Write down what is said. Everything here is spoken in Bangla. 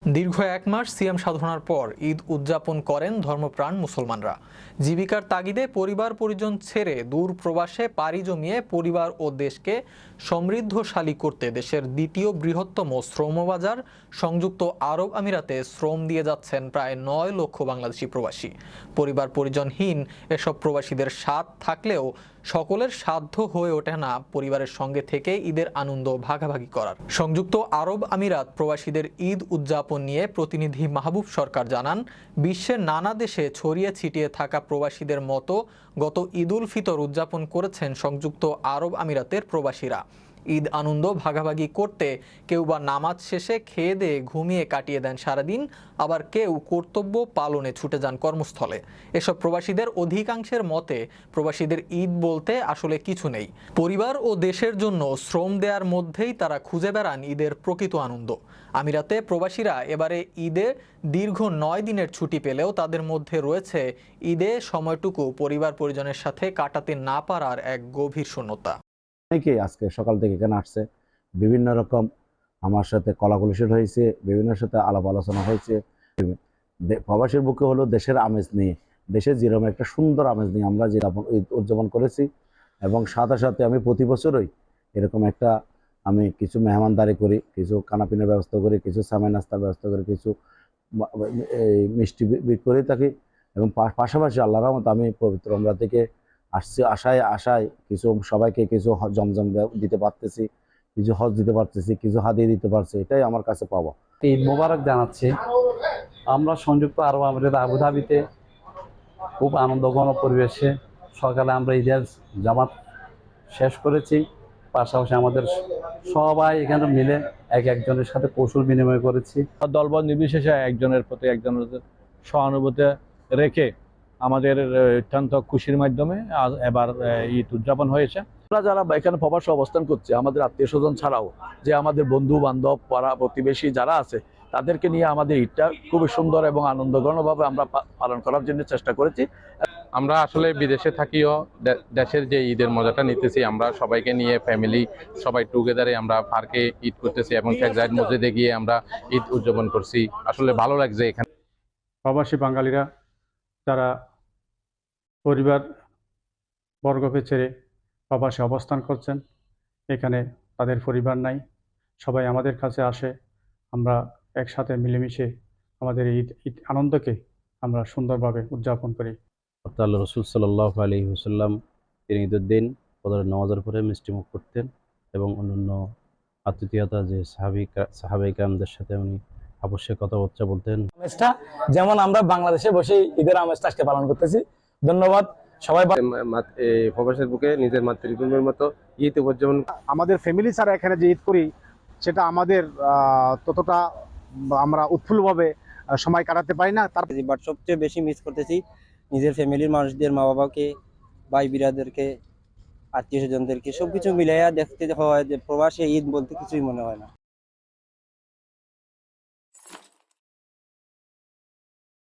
দীর্ঘ এক মাস সিয়াম সাধনার পর ঈদ উদযাপন করেন ধর্মপ্রাণ মুসলমানরা। জীবিকার তাগিদে পরিবার পরিজন ছেড়ে দূর প্রবাসে পাড়ি জমিয়ে পরিবার ও দেশকে সমৃদ্ধশালী করতে দেশের দ্বিতীয় বৃহত্তম শ্রমবাজার সংযুক্ত আরব আমিরাতে শ্রম দিয়ে যাচ্ছেন প্রায় ৯ লক্ষ বাংলাদেশি প্রবাসী। পরিবার পরিজনহীন এসব প্রবাসীদের স্বাদ থাকলেও সকলের সাধ্য হয়ে ওঠে না পরিবারের সঙ্গে থেকে ঈদের আনন্দ ভাগাভাগি করার। সংযুক্ত আরব আমিরাত প্রবাসীদের ঈদ উদযাপন নিয়ে প্রতিনিধি মাহবুব সরকার জানান, বিশ্বের নানা দেশে ছড়িয়ে ছিটিয়ে থাকা প্রবাসীদের মতো গত ঈদ উল ফিতর উদযাপন করেছেন সংযুক্ত আরব আমিরাতের প্রবাসীরা। ঈদ আনন্দ ভাগাভাগি করতে কেউ বা নামাজ শেষে খেয়ে দিয়ে ঘুমিয়ে কাটিয়ে দেন সারাদিন, আবার কেউ কর্তব্য পালনে ছুটে যান কর্মস্থলে। এসব প্রবাসীদের অধিকাংশের মতে প্রবাসীদের ঈদ বলতে আসলে কিছু নেই। পরিবার ও দেশের জন্য শ্রম দেওয়ার মধ্যেই তারা খুঁজে বেড়ান ঈদের প্রকৃত আনন্দ। আমিরাতে প্রবাসীরা এবারে ঈদে দীর্ঘ ৯ দিনের ছুটি পেলেও তাদের মধ্যে রয়েছে ঈদে সময়টুকু পরিবার পরিজনের সাথে কাটাতে না পারার এক গভীর শূন্যতা। অনেকেই আজকে সকাল থেকে এখানে আসছে, বিভিন্ন রকম আমার সাথে কলাকুশল হয়েছে, বিভিন্ন সাথে আলাপ আলোচনা হয়েছে। প্রবাসীর বুকে হলো দেশের আমেজ নিয়ে, দেশের যেরকম একটা সুন্দর আমেজ নিয়ে আমরা যে উদযাপন করেছি, এবং সাথে সাথে আমি প্রতি বছরই এরকম একটা আমি কিছু মেহমানদারি করি, কিছু খানাপিনার ব্যবস্থা করি, কিছু সামাই নাস্তার ব্যবস্থা করি, কিছু মিষ্টি করে থাকি। এবং পাশাপাশি আল্লাহর রহমতে আমি পবিত্র উমরা থেকে আসছি, আশায় কিছু সবাইকে কিছু জমজম দিতে পারতেছি, কিছু হজ দিতে পারতেছি, কিছু হাদিয়া দিতে পারছি। এটাই আমার কাছে পাওয়া। ঈদ মোবারক জানাচ্ছি। আমরা সংযুক্ত আরব আমিরাত আবুধাবিতে খুব আনন্দঘন পরিবেশে সকালে আমরা ঈদের জামাত শেষ করেছি। পাশাপাশি আমাদের সবাই এখানে মিলে একজনের সাথে কৌশল বিনিময় করেছি। দলবল নির্বিশেষে একজনের প্রতি একজনের সহানুভূতি রেখে আমাদের অত্যন্ত খুশির মাধ্যমে এবার ঈদ উদযাপন হয়েছে। আমরা যারা এখানে প্রবাসে অবস্থান করছে, আমাদের আত্মীয় স্বজন ছাড়াও যে আমাদের বন্ধু বান্ধব পাড়া প্রতিবেশী যারা আছে, তাদেরকে নিয়ে আমাদের ঈদটা খুবই সুন্দর এবং আনন্দঘনভাবে আমরা পালন করার জন্য চেষ্টা করেছি। আমরা আসলে বিদেশে থাকিও দেশের যে ঈদের মজাটা নিতেছি, আমরা সবাইকে নিয়ে ফ্যামিলি সবাই টুগেদারে আমরা পার্কে ঈদ করতেছি এবং শেখ জায়েদ মসজিদে গিয়ে আমরা ঈদ উদযাপন করছি। আসলে ভালো লাগছে এখানে। প্রবাসী বাঙালিরা যারা পরিবার বর্গকে ছেড়ে প্রবাসে অবস্থান করছেন, এখানে তাদের পরিবার নাই, সবাই আমাদের কাছে আসে, আমরা একসাথে মিলেমিশে আমাদের ঈদ আনন্দকে আমরা সুন্দরভাবে উদযাপন করি। আল্লাহ রসুল সাল্লাল্লাহু আলাইহি ওয়াসাল্লাম তিনি ঈদের দিন ফজরের নামাজের পরে মিষ্টিমুখ করতেন এবং অন্যান্য আতিথেয়তা যে সাহাবায়ে কেরামদের সাথে উনি অবশ্যই কথাবার্তা বলতেন। আমেজটা যেমন আমরা বাংলাদেশে বসে ঈদের আমেজটা আজকে পালন করতেছি। ধন্যবাদ সবাই। প্রবাসের বুকে নিজের মাতৃভূমির মতো ঈদ উদযাপন। আমাদের ফ্যামিলি ছাড়া এখানে যে ঈদ করি, সেটা আমাদের ততটা আমরা উৎফুল্লভাবে সময় কাটাতে পারি না। বাট সবচেয়ে বেশি মিস করতেছি নিজের ফ্যামিলির মানুষদের, মা বাবাকে, ভাই বিরাদেরকে, আত্মীয় স্বজনদেরকে। সবকিছু মিলাইয়া দেখতে হয় যে প্রবাসে ঈদ বলতে কিছুই মনে হয় না।